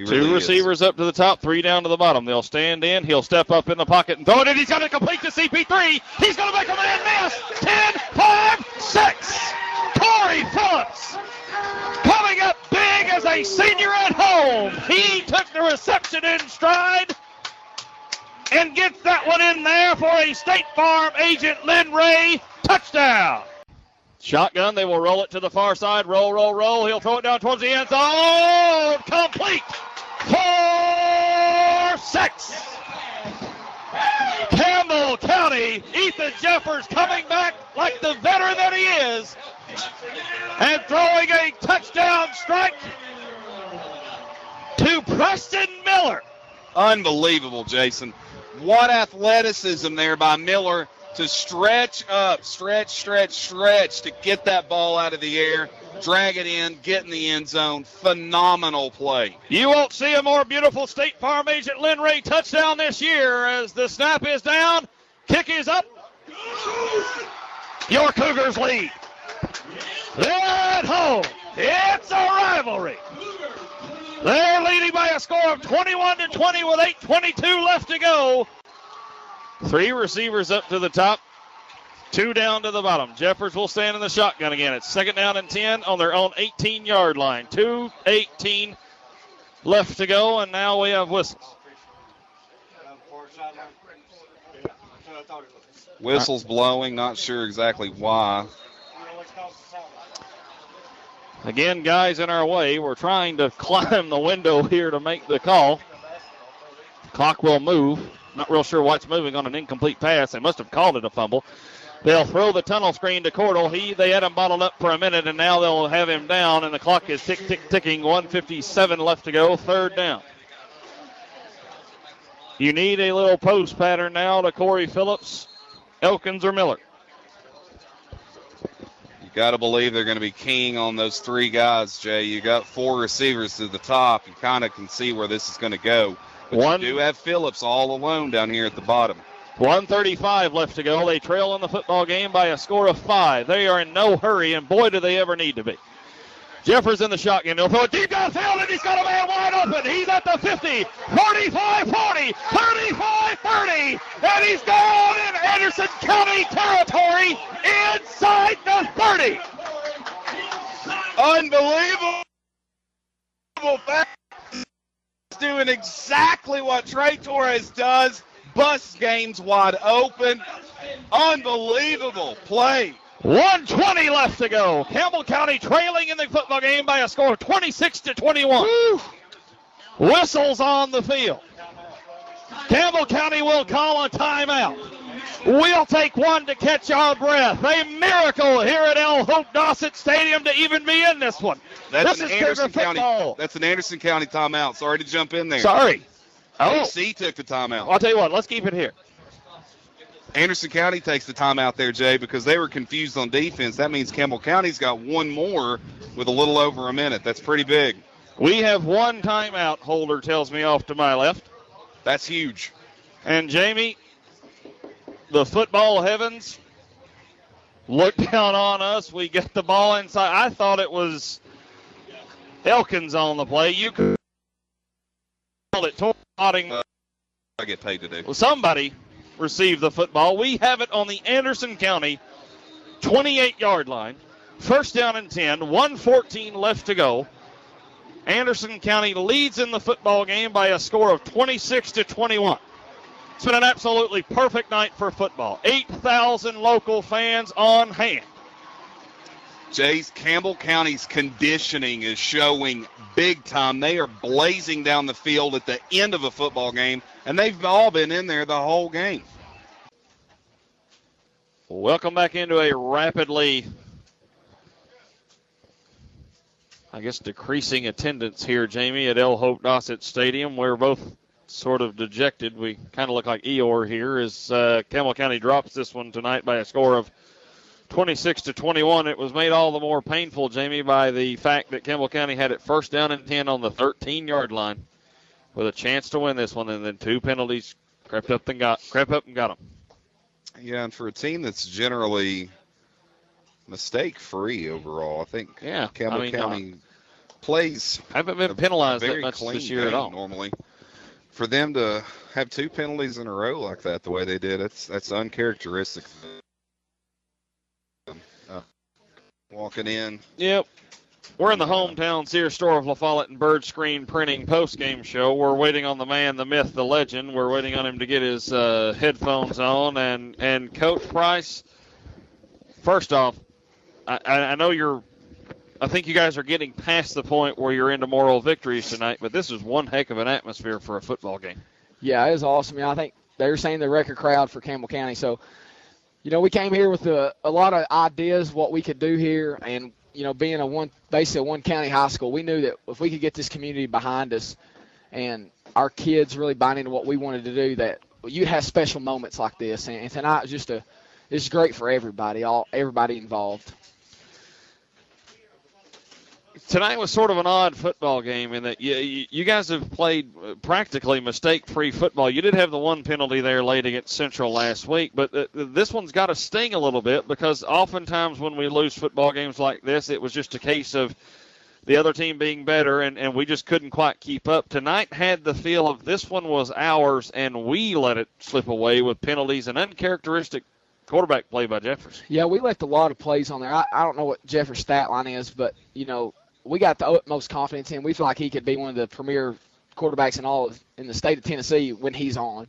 Two receivers up to the top, three down to the bottom. They'll stand in. He'll step up in the pocket and throw it, and he's going to complete to CP3. He's going to make a man miss. 10, 5, 6. Corey Phillips coming up big as a senior at home. He took the reception in stride and gets that one in there for a State Farm agent Lynn Ray touchdown. Shotgun, they will roll it to the far side. Roll, roll, roll. He'll throw it down towards the end zone. Complete. 4-6. Campbell County, Ethan Jeffers coming back like the veteran that he is and throwing a touchdown strike to Preston Miller. Unbelievable, Jason. What athleticism there by Miller to stretch up, stretch to get that ball out of the air, drag it in, get in the end zone. Phenomenal play. You won't see a more beautiful State Farm agent Lynn Ray touchdown this year as the snap is down, kick is up. Your Cougars lead. They're at home. It's a rivalry. They're leading by a score of 21-20 with 8:22 left to go. Three receivers up to the top, two down to the bottom. Jeffers will stand in the shotgun again. It's 2nd down and 10 on their own 18-yard line. 2:18 left to go, and now we have whistles. Whistles blowing, not sure exactly why. Again, guys in our way. We're trying to climb the window here to make the call. Clock will move. Not real sure what's moving on an incomplete pass. They must have called it a fumble. They'll throw the tunnel screen to Cordell. They had him bottled up for a minute, and now they'll have him down, and the clock is ticking. 1:57 left to go. 3rd down. You need a little post pattern now to Corey Phillips, Elkins, or Miller. You got to believe they're going to be keying on those three guys, Jay. You got 4 receivers to the top. You kind of can see where this is going to go. But you do have Phillips all alone down here at the bottom. 1:35 left to go. They trail in the football game by a score of 5. They are in no hurry, and boy, do they ever need to be. Jeffers in the shotgun. He'll throw it deep downfield, and he's got a man wide open. He's at the 50, 45-40, 35-30, and he's gone in Anderson County territory inside the 30. Unbelievable. Doing exactly what Trey Torres does. Bust games wide open. Unbelievable play. 1:20 left to go. Campbell County trailing in the football game by a score of 26-21. Woo. Whistles on the field. Campbell County will call a timeout. We'll take one to catch our breath. A miracle here at Dossett Stadium to even be in this one. That's an Anderson County timeout. Sorry to jump in there. Sorry. AC took the timeout. I'll tell you what, let's keep it here. Anderson County takes the timeout there, Jay, because they were confused on defense. That means Campbell County's got one more with a little over a minute. That's pretty big. We have one timeout, Holder tells me off to my left. That's huge. And Jamie, the football heavens look down on us. We get the ball inside. I thought it was Elkins on the play. You could call it taunting. I get paid to do. Well, somebody received the football. We have it on the Anderson County 28-yard line. 1st down and 10. 1:14 left to go. Anderson County leads in the football game by a score of 26-21. It's been an absolutely perfect night for football. 8,000 local fans on hand. Jay's Campbell County's conditioning is showing big time. They are blazing down the field at the end of a football game, and they've all been in there the whole game. Welcome back into a rapidly, decreasing attendance here, Jamie, at Hope Dossett Stadium. We're both sort of dejected. We kind of look like Eeyore here as Campbell County drops this one tonight by a score of 26-21. It was made all the more painful, Jamie, by the fact that Campbell County had it 1st down and 10 on the 13-yard line with a chance to win this one, and then 2 penalties crept up and got them. Yeah, and for a team that's generally mistake-free overall, I think Campbell County plays. Haven't been penalized that very much clean this year at game all. normally. For them to have 2 penalties in a row like that, the way they did, that's uncharacteristic. Walking in. Yep. We're in the hometown Sears store of La Follette and Bird Screen Printing post-game show. We're waiting on the man, the myth, the legend. We're waiting on him to get his headphones on. And Coach Price, first off, I know I think you guys are getting past the point where you're into moral victories tonight, but this is one heck of an atmosphere for a football game. Yeah, it was awesome. I think they were saying the record crowd for Campbell County. So, we came here with a lot of ideas what we could do here, and being basically a one-county high school, we knew that if we could get this community behind us and our kids really buying into what we wanted to do, that you'd have special moments like this. And tonight was it's great for everybody, everybody involved. Tonight was sort of an odd football game in that you guys have played practically mistake-free football. You did have the one penalty there late against Central last week, but this one's got to sting a little bit because oftentimes when we lose football games like this, it was just a case of the other team being better, and we just couldn't quite keep up. Tonight had the feel of this one was ours, and we let it slip away with penalties and uncharacteristic quarterback play by Jeffers. Yeah, we left a lot of plays on there. I don't know what Jeffers' stat line is, but, we got the utmost confidence in. We feel like he could be one of the premier quarterbacks in the state of Tennessee when he's on.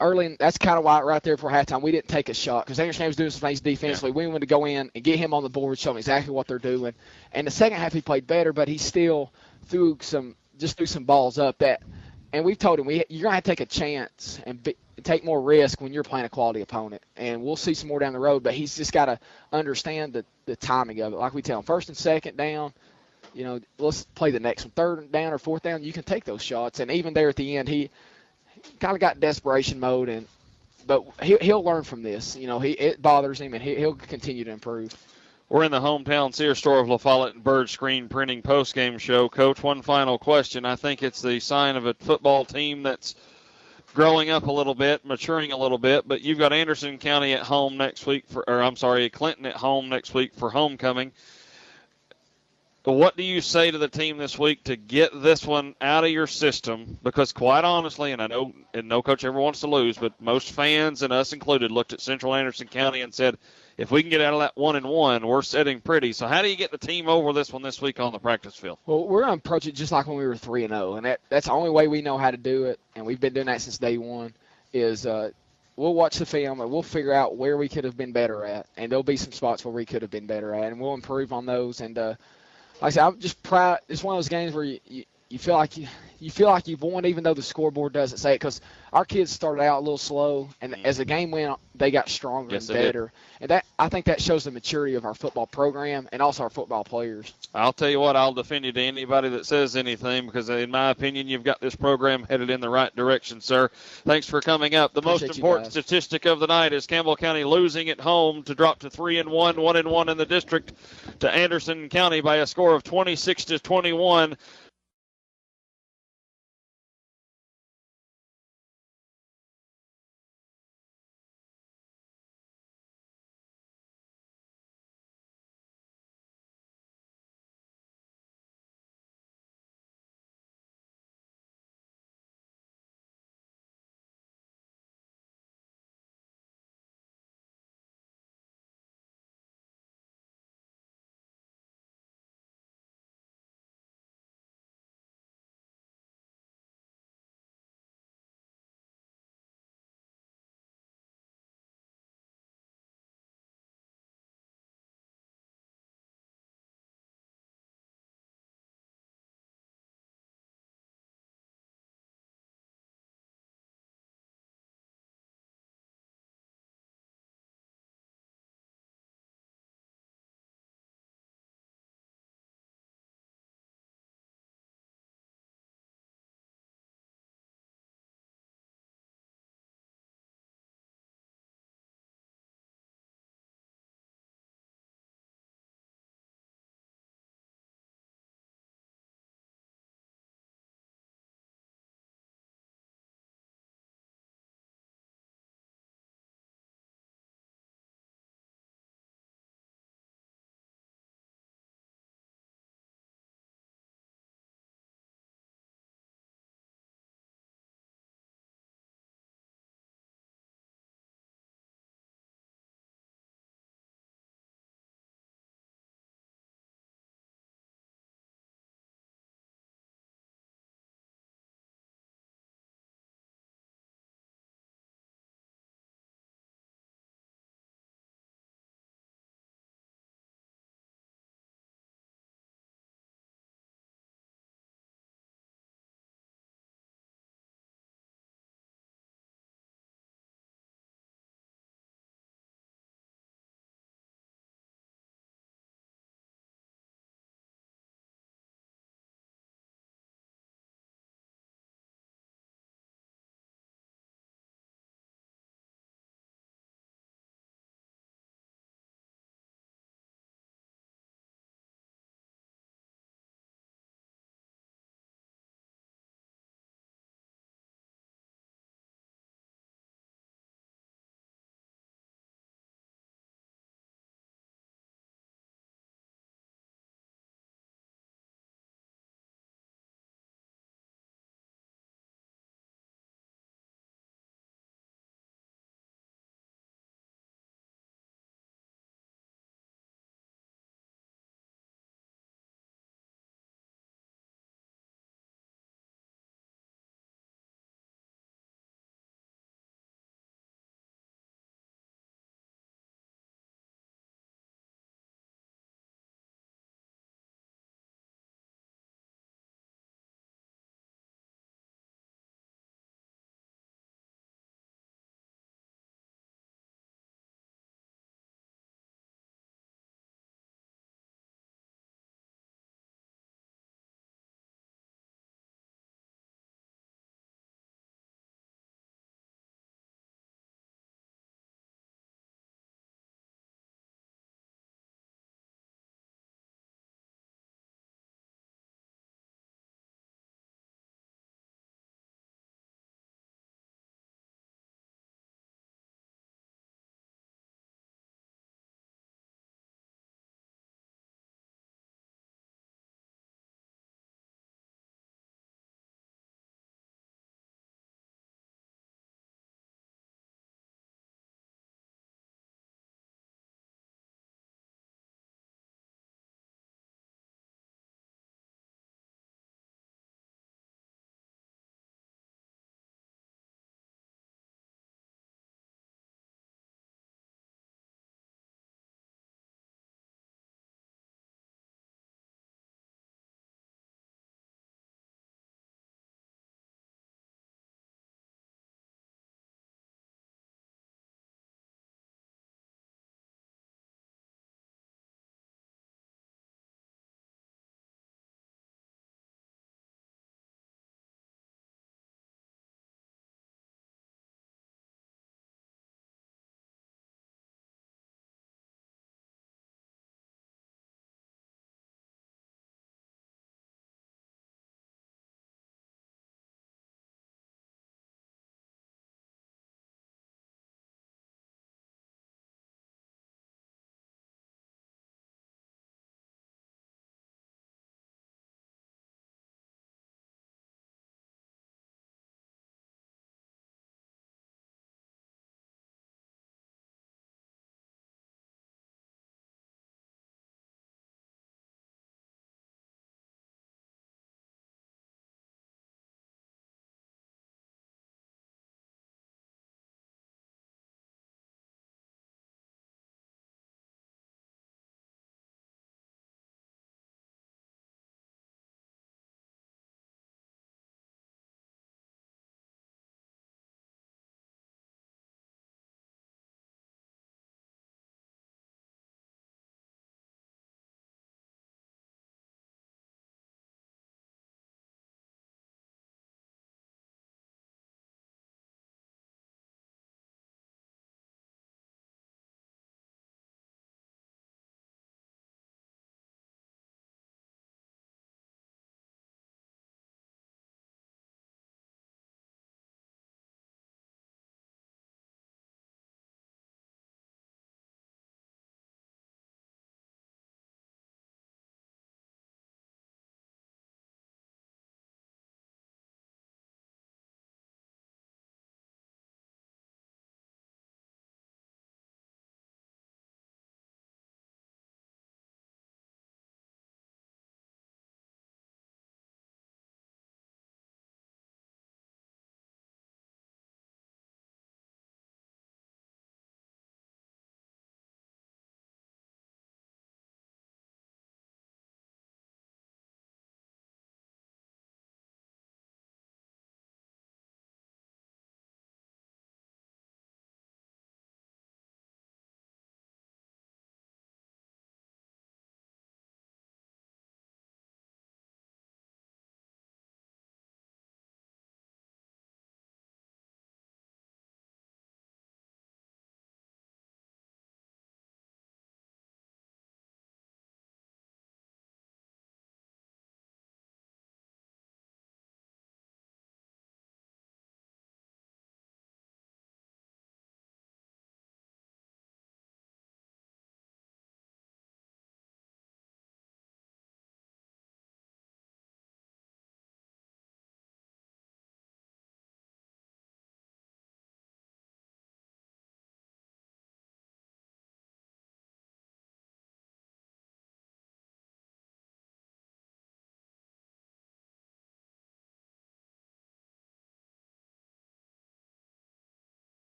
Early, that's kind of why right there before halftime we didn't take a shot because Anderson was doing some things defensively. Yeah. We wanted to go in and get him on the board, show him exactly what they're doing. And the second half he played better, but he still threw some balls up that. And we've told him you're going to have to take a chance and take more risk when you're playing a quality opponent. And we'll see some more down the road, but he's just got to understand the timing of it. Like we tell him, first and second down. Let's play the next one. Third down or fourth down, you can take those shots. And even there at the end, he kind of got desperation mode. But he'll learn from this. It bothers him, and he'll continue to improve. We're in the hometown Sears store of La Follette and Bird Screen Printing postgame show. Coach, one final question. I think it's the sign of a football team that's growing up a little bit, maturing a little bit. But you've got Anderson County at home next week Clinton at home next week for homecoming. What do you say to the team this week to get this one out of your system? Because quite honestly, and I know no coach ever wants to lose, but most fans, and us included, looked at Central Anderson County and said, if we can get out of that 1-1, we're sitting pretty. So how do you get the team over this one this week on the practice field? Well, we're going to approach it just like when we were 3-0, and that's the only way we know how to do it, and we've been doing that since day one, is we'll watch the film and we'll figure out where we could have been better at, and there'll be some spots where we could have been better at, and we'll improve on those. And like I said, I'm just proud. It's one of those games where you feel like you've won, even though the scoreboard doesn't say it. Because our kids started out a little slow, and as the game went on, they got stronger and better. And I think that shows the maturity of our football program and also our football players. I'll tell you what, I'll defend you to anybody that says anything because, in my opinion, you've got this program headed in the right direction, sir. Thanks for coming up. The most important statistic of the night is Campbell County losing at home to drop to 3-1, 1-1 in the district to Anderson County by a score of 26-21.